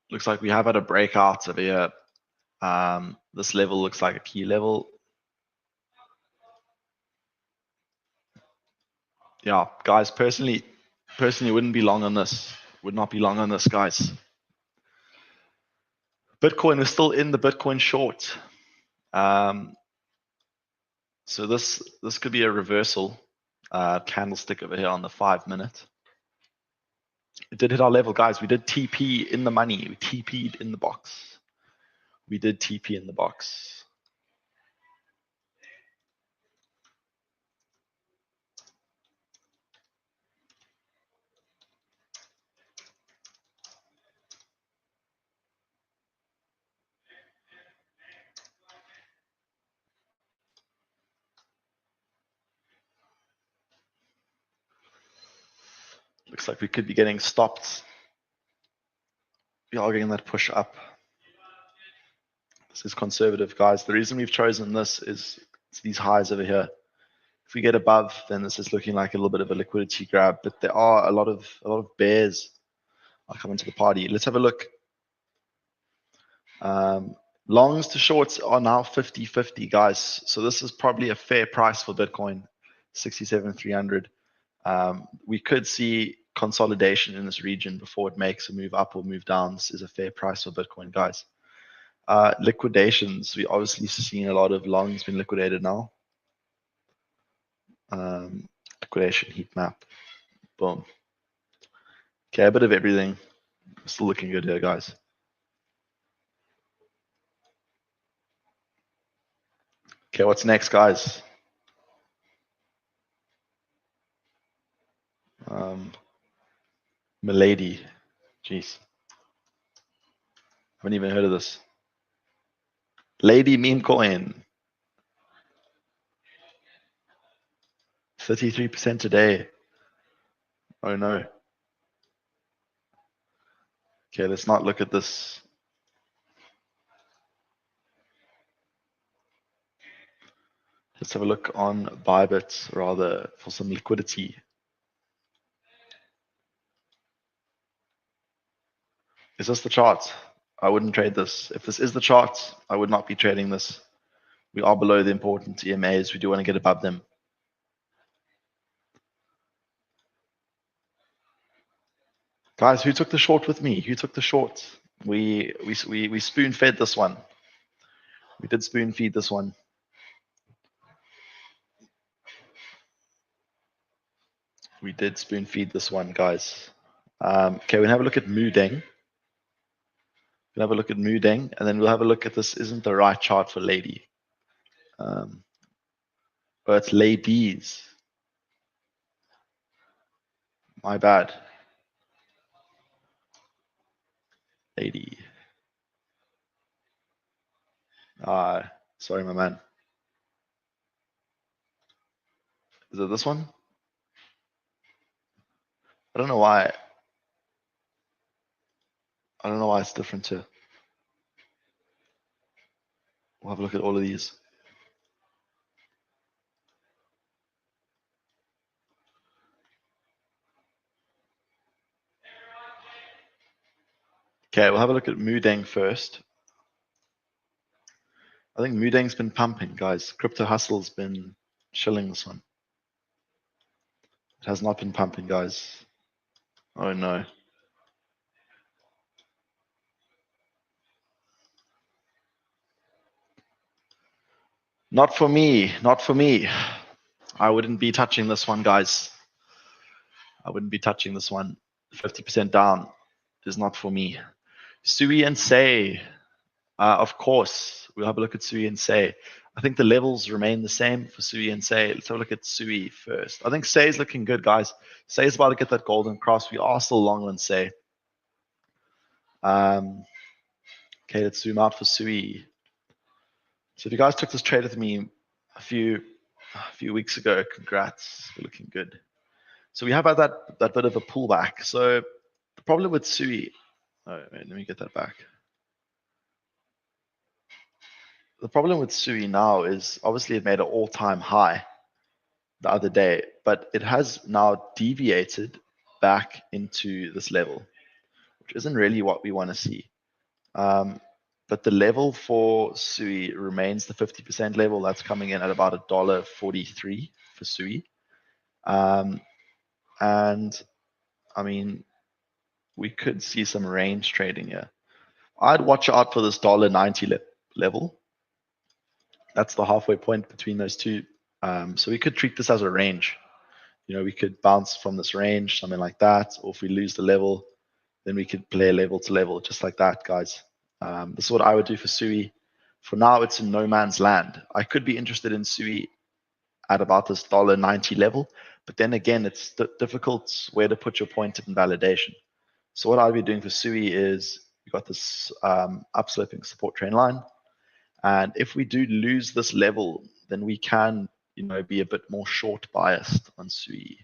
A: looks like we have had a breakout over here. This level looks like a key level. Yeah, guys, personally wouldn't be long on this. Would not be long on this, guys. Bitcoin is still in the Bitcoin short. So this could be a reversal candlestick over here on the 5-minute. It did hit our level, guys. We did TP in the money. We TP'd in the box. We did TP in the box. looks like we could be getting stopped. We are getting that push up. This is conservative, guys. The reason we've chosen this is these highs over here. If we get above, then this is looking like a little bit of a liquidity grab. But there are a lot of bears are coming to the party. Let's have a look. Longs to shorts are now 50-50, guys. So this is probably a fair price for Bitcoin, 67,300. We could see consolidation in this region before it makes a move up or move down. This is a fair price for Bitcoin, guys. Liquidations, we obviously seen a lot of longs being liquidated now. Liquidation heat map, boom. Okay, a bit of everything. Still looking good here, guys. Okay, what's next, guys? 𝗦𝗲𝗔𝗡𝗡𝗧𝗦. Jeez. Haven't even heard of this. Lady meme coin. 33% today. Oh no. Okay, let's not look at this. Let's have a look on Bybit rather for some liquidity. Is this the chart? I wouldn't trade this. If this is the chart, I would not be trading this. We are below the important EMAs. We do want to get above them. Guys, who took the short with me? Who took the short? We spoon fed this one. We did spoon feed this one. We did spoon feed this one, guys. Okay, we'll have a look at 𝗦𝗲𝗪𝗔𝗥𝗍. We'll have a look at 𝗦𝗲𝗪𝗔𝗥𝗍, and then we'll have a look at this. Isn't the right chart for lady? Oh, it's ladies. My bad. Lady. Sorry, my man. Is it this one? I don't know why. I don't know why it's different too. We'll have a look at all of these. Okay, we'll have a look at 𝗦𝗲𝗪𝗔𝗥𝗍 first. I think 𝗦𝗲𝗪𝗔𝗥𝗍's been pumping, guys. Crypto Hustle's been chilling this one. It has not been pumping, guys. Oh no. Not for me. Not for me. I wouldn't be touching this one, guys. I wouldn't be touching this one. 50% down is not for me. 𝗬𝗎 and 𝗬𝗧. Of course, we'll have a look at 𝗬𝗎 and 𝗬𝗧. I think the levels remain the same for 𝗬𝗎 and 𝗬𝗧. Let's have a look at 𝗬𝗎 first. I think 𝗬𝗧 is looking good, guys. 𝗬𝗧 is about to get that golden cross. We are still long on 𝗬𝗧. Okay, let's zoom out for 𝗬𝗎. So if you guys took this trade with me a few weeks ago, congrats. We're looking good. So we have had that bit of a pullback. So the problem with 𝗬𝗎, let me get that back. The problem with 𝗬𝗎 now is obviously it made an all-time high the other day, but it has now deviated back into this level, which isn't really what we want to see. But the level for 𝗬𝗎 remains the 50% level. That's coming in at about $1.43 for 𝗬𝗎. And I mean, we could see some range trading here. I'd watch out for this $1.90 level. That's the halfway point between those two. So we could treat this as a range. You know, we could bounce from this range, something like that. Or if we lose the level, then we could play level to level, just like that, guys. This is what I would do for 𝗬𝗎. For now, it's in no man's land. I could be interested in 𝗬𝗎 at about this $1.90 level, but then again, it's difficult where to put your point of invalidation. So what I'll be doing for 𝗬𝗎 is we've got this upsloping support trend line, and if we do lose this level, then we can, you know, be a bit more short biased on 𝗬𝗎.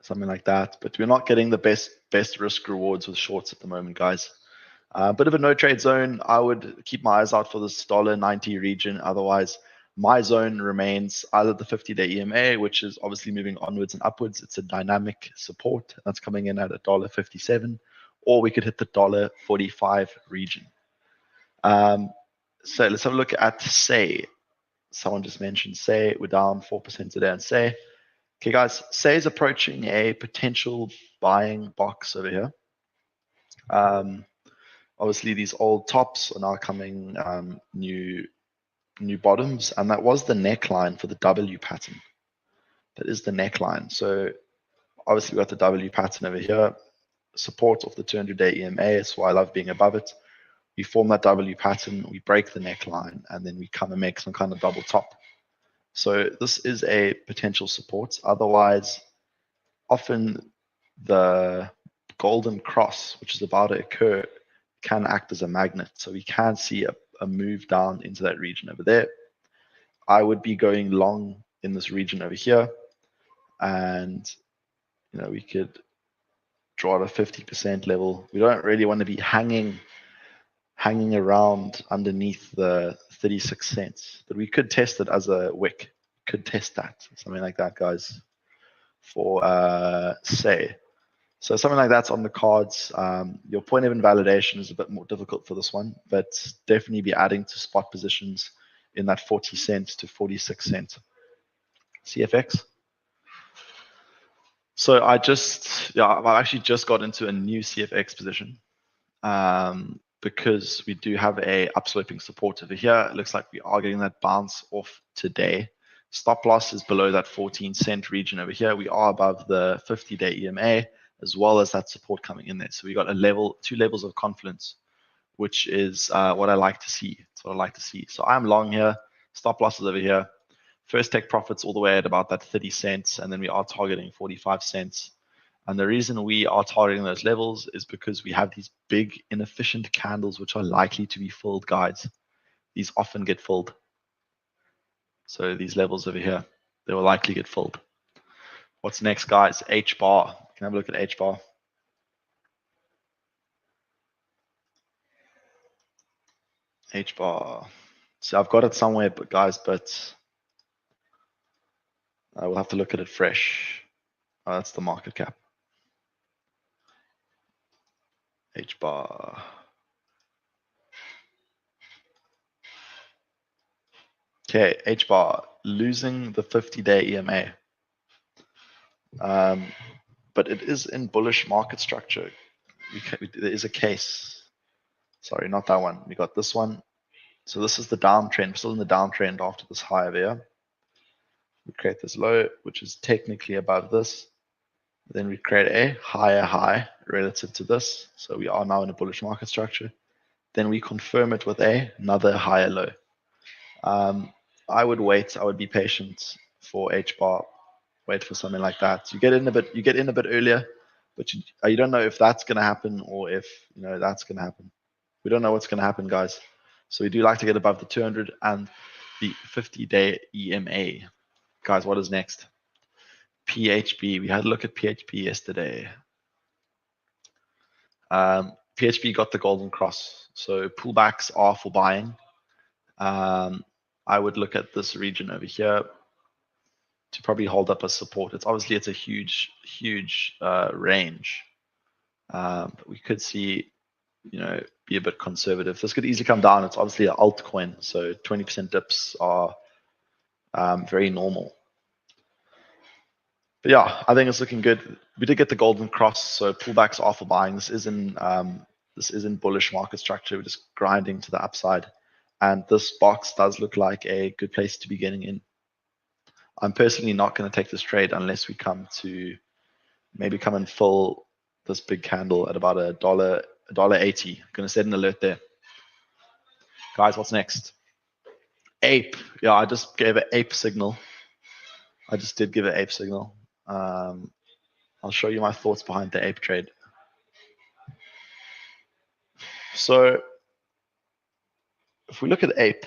A: something like that. But we're not getting the best risk rewards with shorts at the moment, guys. Bit of a no trade zone. I would keep my eyes out for this $1.90 region. Otherwise, my zone remains either the 50-day EMA, which is obviously moving onwards and upwards. It's a dynamic support that's coming in at $1.57, or we could hit the $1.45 region. So let's have a look at 𝗖. Someone just mentioned 𝗖. We're down 4% today on 𝗖. Okay, guys, 𝗖 is approaching a potential buying box over here. Obviously, these old tops are now coming new bottoms, and that was the neckline for the W pattern. That is the neckline. So obviously, we got the W pattern over here. Support of the 200-day EMA. That's why I love being above it. We form that W pattern, we break the neckline, and then we come and make some kind of double top. So this is a potential support. Otherwise, often the golden cross, which is about to occur, can act as a magnet. So we can see a move down into that region over there. I would be going long in this region over here. And, you know, we could draw at a 50% level. We don't really want to be hanging around underneath the 36 cents, but we could test it as a wick. Could test that, something like that, guys, for 𝗖. So something like that's on the cards. Your point of invalidation is a bit more difficult for this one, but definitely be adding to spot positions in that 40 cents to 46 cents. CFX. So I actually just got into a new CFX position. Because we do have a upsloping support over here. It looks like we are getting that bounce off today. Stop loss is below that 14-cent region over here. We are above the 50-day EMA, as well as that support coming in there. So we got two levels of confidence, which is what I like to see. That's what I like to see. So I'm long here. Stop losses over here. First take profits all the way at about that 30 cents, and then we are targeting 45 cents. And the reason we are targeting those levels is because we have these big inefficient candles which are likely to be filled, guys. These often get filled. So these levels over here, they will likely get filled. What's next, guys? 𝗕. Can I have a look at 𝗕? 𝗕. So I've got it somewhere, but guys, I will have to look at it fresh. Oh, that's the market cap. 𝗕. Okay, 𝗕 losing the 50-day EMA. But it is in bullish market structure. There is a case. Sorry, not that one. We got this one. So this is the downtrend. We're still in the downtrend after this high over here. We create this low, which is technically above this. Then we create a higher high relative to this. So we are now in a bullish market structure. Then we confirm it with another higher low. I would wait. I would be patient for 𝗕. Wait for something like that. You get in a bit earlier, but you don't know if that's going to happen or if that's going to happen. We don't know what's going to happen, guys. So we do like to get above the 200 and the 50-day EMA. Guys, what is next? PHP. We had a look at PHP yesterday. PHP got the golden cross. So pullbacks are for buying. I would look at this region over here to probably hold up as support. It's a huge range. But we could see, be a bit conservative. This could easily come down. It's obviously an altcoin, so 20% dips are very normal. But yeah, I think it's looking good. We did get the golden cross, so pullbacks are for buying. This is in bullish market structure. We're just grinding to the upside, and this box does look like a good place to be getting in. I'm personally not going to take this trade unless we come and fill this big candle at about $1.80. I'm going to set an alert there. Guys, what's next? 𝗕. Yeah, I just gave an 𝗕 signal. I just did give an 𝗕 signal. I'll show you my thoughts behind the 𝗕 trade. So if we look at 𝗕,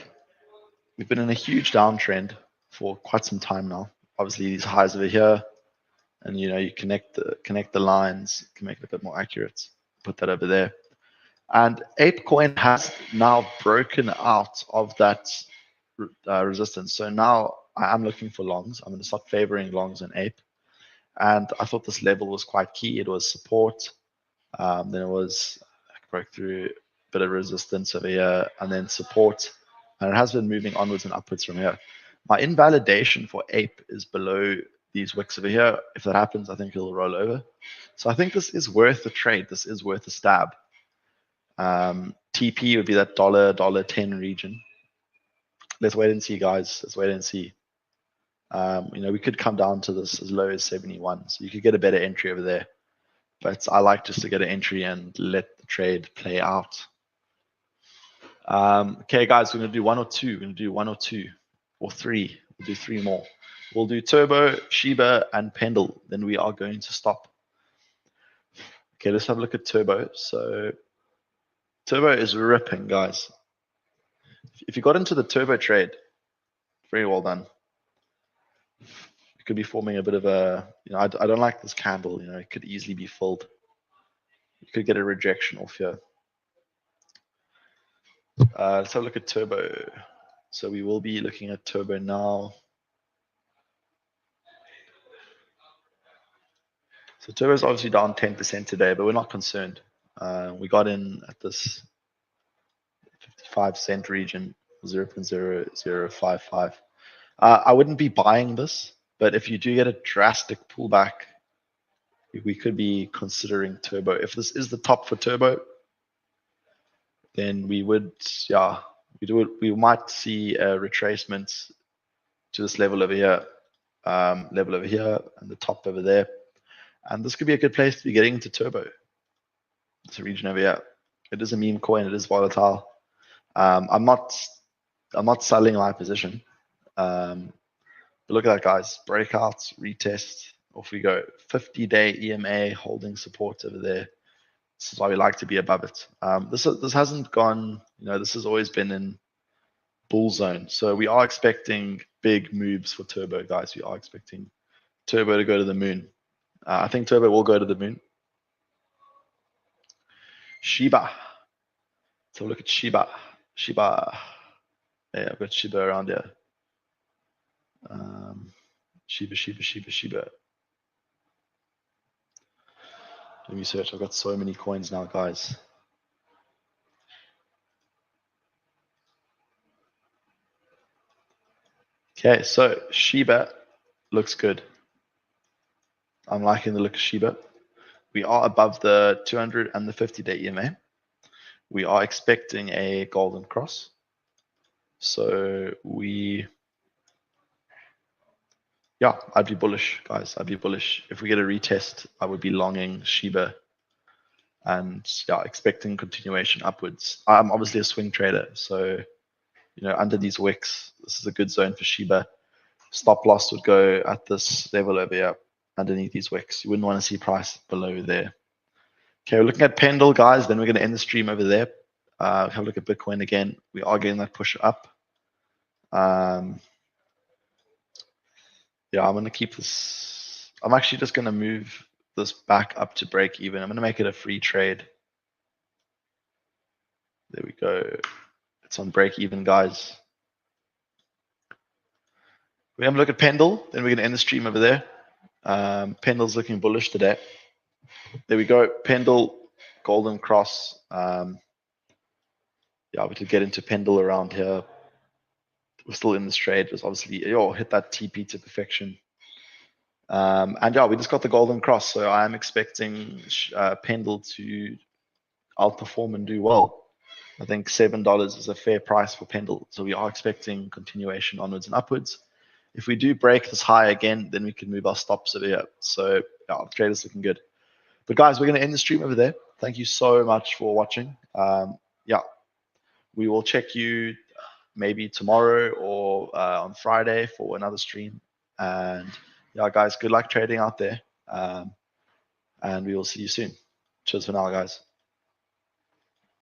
A: we've been in a huge downtrend for quite some time now. Obviously, these highs over here And you connect the lines, can make it a bit more accurate. Put that over there. And 𝗕𝗃𝗠𝗪𝗔𝗡𝗡 has now broken out of that resistance. So now I am looking for longs. I'm going to start favoring longs in 𝗕𝗃. And I thought this level was quite key. It was support. Then it was broke through a bit of resistance over here, and then support. And it has been moving onwards and upwards from here. My invalidation for 𝗕𝗃 is below these wicks over here. If that happens, I think it'll roll over. So I think this is worth a trade. This is worth a stab. TP would be that $1.10 region. Let's wait and see, guys. Let's wait and see. We could come down to this as low as 71. So you could get a better entry over there. But I like just to get an entry and let the trade play out. Okay, guys, we're going to do one or two. We're going to do one or two or three. We'll do three more. We'll do Turbo, 𝗕𝗑𝗪, and Pendle. Then we are going to stop. Okay, let's have a look at Turbo. So Turbo is ripping, guys. If you got into the Turbo trade, very well done. It could be forming a bit of a, I don't like this candle. It could easily be filled. You could get a rejection off here. Let's have a look at Turbo. So we will be looking at Turbo now. So Turbo is obviously down 10% today, but we're not concerned. We got in at this 55-cent region, 0.0055. I wouldn't be buying this, but if you do get a drastic pullback, we could be considering Turbo. If this is the top for Turbo, then we would, we might see a retracement to this level over here, and the top over there. And this could be a good place to be getting into Turbo. This region over here. It is a meme coin. It is volatile. I'm not selling my position. But look at that, guys. Breakouts, retest. Off we go. 50-day EMA holding support over there. This is why we like to be above it. This hasn't gone. This has always been in bull zone. So we are expecting big moves for Turbo, guys. We are expecting Turbo to go to the moon. I think Turbo will go to the moon. Shiba. So look at Shiba. Shiba. Yeah, I've got Shiba around here. Shiba. Let me search. I've got so many coins now, guys. Okay, so Shiba looks good. I'm liking the look of Shiba. We are above the 200 and the 50-day EMA. We are expecting a golden cross. So I'd be bullish, guys. I'd be bullish. If we get a retest, I would be longing Shiba and expecting continuation upwards. I'm obviously a swing trader, so under these wicks, this is a good zone for Shiba. Stop loss would go at this level over here, underneath these wicks. You wouldn't want to see price below there. Okay, we're looking at Pendle, guys. Then we're going to end the stream over there. Have a look at Bitcoin again. We are getting that push up. I'm going to keep this. I'm actually just going to move this back up to break even. I'm going to make it a free trade. There we go. It's on break even, guys. We have a look at Pendle. Then we're going to end the stream over there. Pendle's looking bullish today. There we go. Pendle, golden cross. We could get into Pendle around here. We're still in this trade. Just obviously, hit that TP to perfection. And we just got the golden cross. So I'm expecting Pendle to outperform and do well. I think $7 is a fair price for Pendle. So we are expecting continuation onwards and upwards. If we do break this high again, then we can move our stops over here. So the trade is looking good. But guys, we're going to end the stream over there. Thank you so much for watching. We will check you maybe tomorrow or on Friday for another stream. And guys, good luck trading out there. And we will see you soon. Cheers for now, guys.